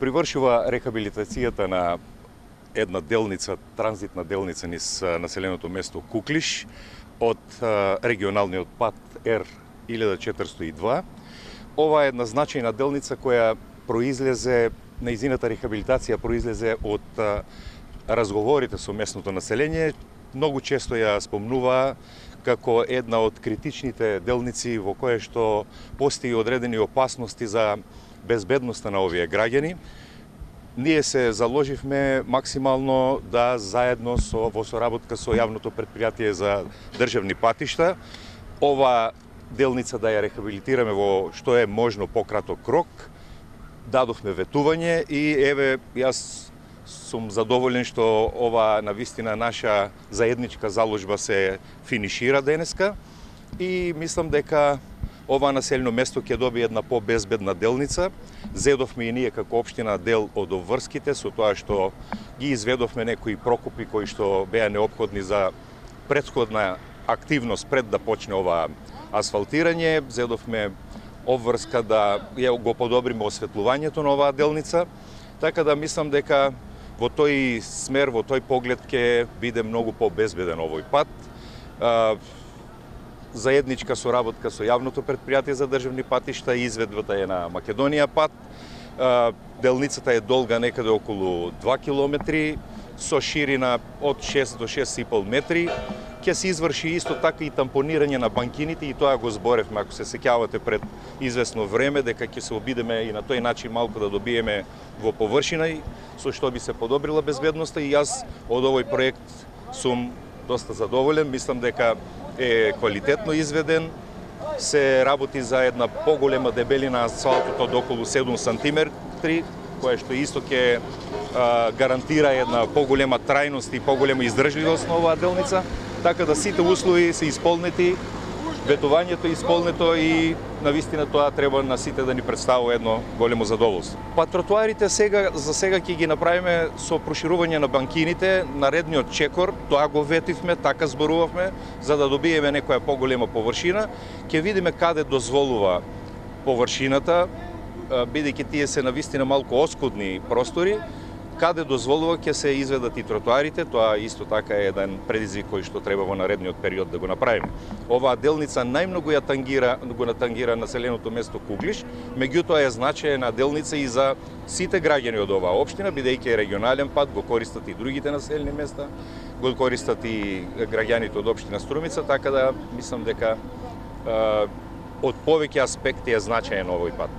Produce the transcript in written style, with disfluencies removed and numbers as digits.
привршува рехабилитацијата на една делница, транзитна делница низ населеното место Куклиш од регионалниот пат Р1402. Ова е една значајна делница која произлезе, нејзината рехабилитација произлезе од разговорите со местното население. Многу често ја спомнуваа како една од критичните делници во кое што постои одредени опасности за безбедноста на овие граѓани. Ние се заложивме максимално да заедно во соработка со јавното претпријатие за државни патишта ова делница да ја рехабилитираме во што е можно пократок рок. Дадовме ветување и еве јас сум задоволен што ова навистина наша заедничка заложба се финишира денеска и мислам дека ова населено место ќе добие една побезбедна делница. Зедовме и ние како општина дел од обврските со тоа што ги изведовме некои прокопи кои што беа неопходни за претходна активност пред да почне ова асфалтирање. Зедовме обврска да ја го подобриме осветлувањето на оваа делница, така да мислам дека во тој смер, во тој поглед ќе биде многу побезбеден овој пат. Заедничка соработка со јавното претпријатие за државни патишта и изведбата е на Македонија пат. Делницата е долга некаде околу 2 километри, со ширина од 6 до 6,5 метри. Ќе се изврши исто така и тампонирање на банкините и тоа го зборевме, ако се сеќавате пред известно време, дека ќе се обидеме и на тој начин малку да добиеме во површина и со што би се подобрила безбедноста и јас од овој проект сум доста задоволен. Мислам дека е квалитетно изведен, се работи за една поголема дебелина асфалтот од околу 7 сантиметри, кое што исто ќе гарантира една поголема трајност и поголема издржливост на оваа делница, така да сите услови се исполнети, ветувањето е исполнето и навистина тоа треба на сите да ни представува едно големо задоволство. Па тротоарите за сега ќе ги направиме со проширување на банкините, наредниот чекор, тоа го ветивме, така зборувавме, за да добиеме некоја поголема површина. Ќе видиме каде дозволува површината, бидејќи тие се навистина малку оскудни простори. Каде дозволува ќе се изведат и тротоарите, тоа исто така е еден предизвик кој што треба во наредниот период да го направиме. Оваа делница најмногу го натангира населеното место Куклиш, меѓутоа е значајна делница и за сите граѓани од оваа општина, бидејќи е регионален пат, го користат и другите населени места, го користат и граѓаните од општина Струмица, така да мислам дека од повеќе аспекти е значаен овој пат.